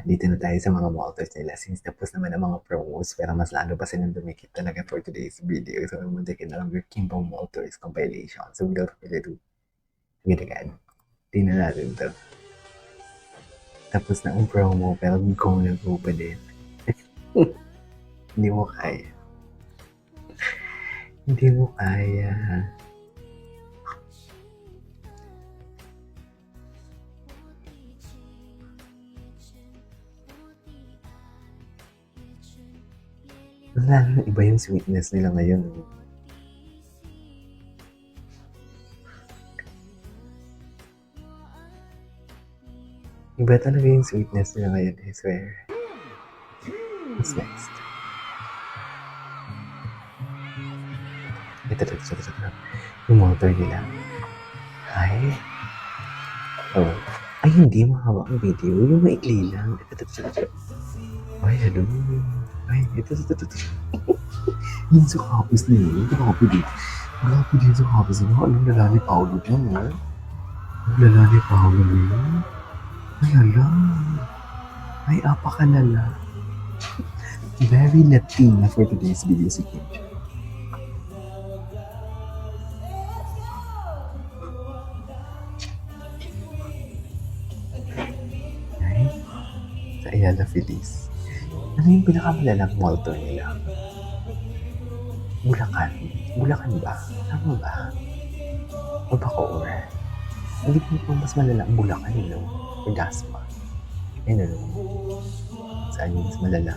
dito na tayo sa mga malters nila since tapos naman ang mga promos pero mas lalo pa silang dumikit talaga for today's video. So, muntikin na lang your Kimbang Malters compilation. So, without further ado, agad-agad, tingnan natin to. Tapos na ang promo pero go na go pa din. Hindi mo kaya. Hindi mo kaya. Lalo iba yung sweetness nila ngayon. Iba talaga yung sweetness nila ngayon, I swear. What's next? Ito. Yung motor nila. Ay. Oh. Ay, hindi mahaba ang video. Yung maikli lang. Ito. Ay, hello. Ay, ito. Yung sa kapis nila. Yung grabe dito. Grabe dito sa kapis nila. Anong lalani Paolo dyan, ha? Anong lalani Paolo dyan? Ay, hala. Ay, apakalala. Very Latina for today's video si Kim. Ay, sa Ayala Feliz. Ano yung pinakamalalang malto nila? Bulacan. Bulacan ba? Tama ba? O Bacoor? Hindi po mas malala ang Bulacan, no? O Dasma. Ano? Saan yung mas malala?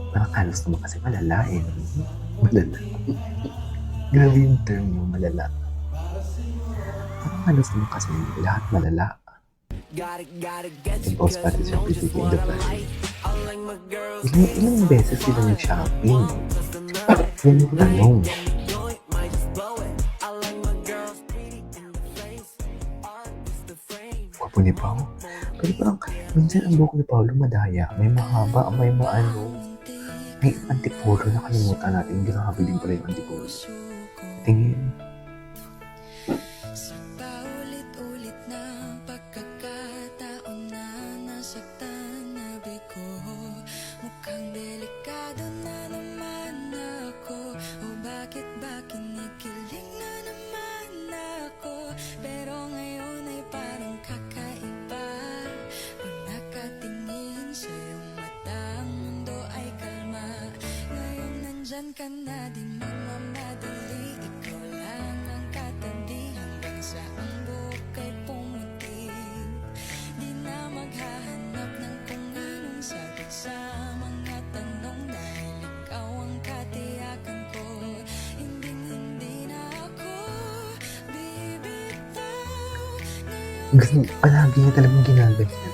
Parang kalos naman kasi malala eh. Malala. Grabe yung term yung malala. Parang kalos naman kasi lahat malala. Yung boss pati siya PPT in the past. Ilang beses sila nag-shopping? Yan yung tanong. Gwapo ni Pao. Pero parang minsan ang buhok ni Paolo madaya. May mahaba, may maano. May antipolo. Nakalimutan natin. Hindi nakabiling pala yung antipolo. Tingin. Ka na di magmamadali, ikaw lang ang katabi hanggang sa ang buhok ay pumuti. Di na maghahanap ng kung anong sagot sa mga tanong dahil ikaw ang katiyakan ko. Hindi na ako bibitaw. Gusto, palagi niya talagang ginaganyan.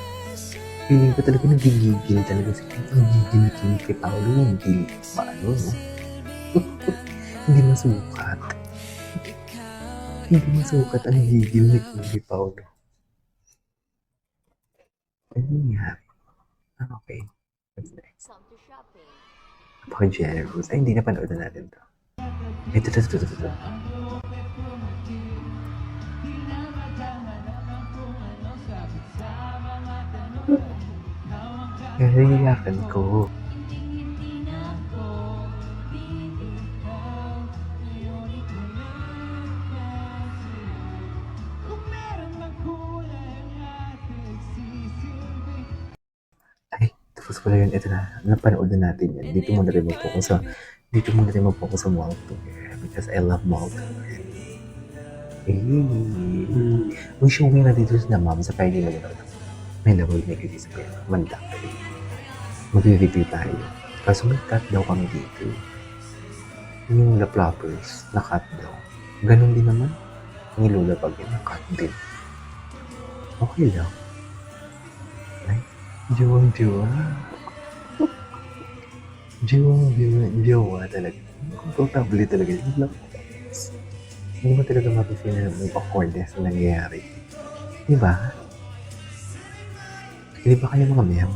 Feeling ko talaga nagigigil talaga si Kim. Ang gigil kay Paolo. Hindi maano, no? Hindi masukat. Hindi masukat ang gigil ni Kim kay Paolo. Ano nga? Okay. What's next? Napaka-generous. Ay, hindi na panood na natin to. Ito. Naiiyakan ko. Ay, tapos pala yun. Ito na. Napanood na natin yan. Dito muna rin mag-focus sa Malto. Because I love Malto. Ang showing na dito na ma'am sa Friday na gano'n. May lawal na kayo sa pera. Manda ka rin. Mag-review tayo. Kaso may cut daw kami dito. Yung The Floppers, na-cut daw. Ganon din naman. Ang Lola pag yun, na-cut din. Okay lang. Ay, Jowa. Jowa talaga. Komportable talaga. Hindi mo talaga mapifeel na may awkwardness na nangyayari. Diba? Hindi ba kayo mga miyam?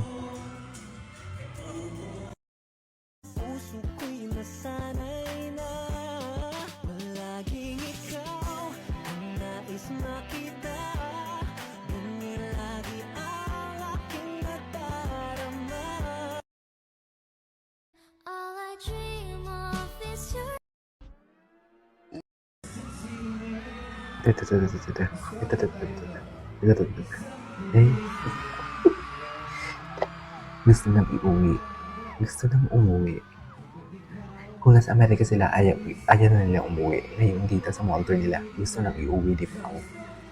Eh, gusto nang iuwi. Gusto nang umuwi. Kung nasa Amerika sila, ayaw na nila umuwi. Ngayon dito sa Malta nila, gusto nang iuwi, di ba?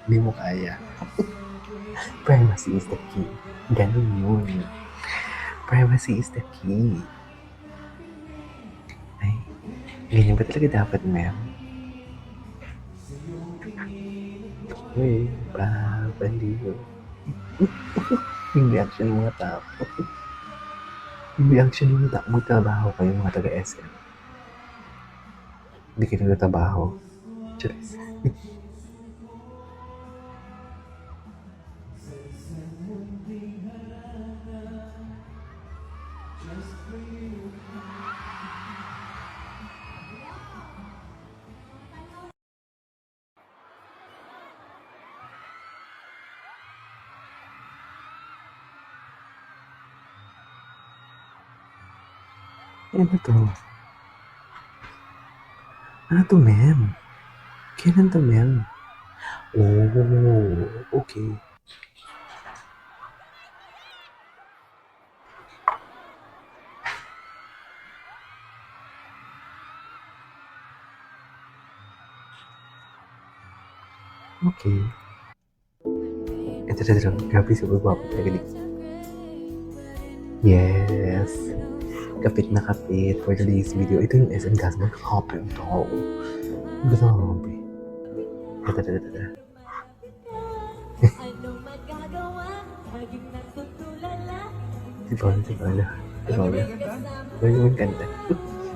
Hindi mo kaya. Privacy is the key. Ganun yun. Privacy is the key. Ay, ganyan ba talaga dapat, ma'am? Uy, babaliw. Yung reaction ng mga tao. Yung reaction ng mga tao. Magtrabaho kayo, mga taga-SM. Hindi kayo nagtatrabaho. Charis. Ano to? Ano to, ma'am? Kailan to, ma'am? Oh, okay. Okay. Ito. Grabe si Bagwapo talaga dito. Yes. Kapit na kapit for today's video. Ito yung SM Gasman. Kapit to. Grabe. Ito. Si Paolo. Ano yung kanta?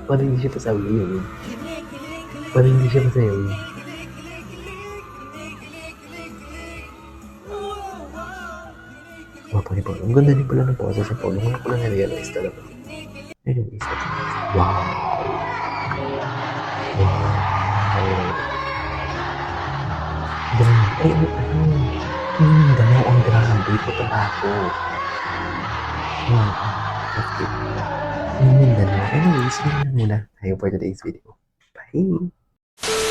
Paano hindi siya pasawi yun? Paano hindi siya pasayaw? Wapa ni Paolo. Ang ganda din pala ng poses sa Paolo. Ngayon ko lang na-realize talaga. Anyways. Wow. Grabe. Ay, Mindanao ang grabe. Ito ako. Okay. Mindanao. Anyways, yun lang muna tayo for today's video. Bye!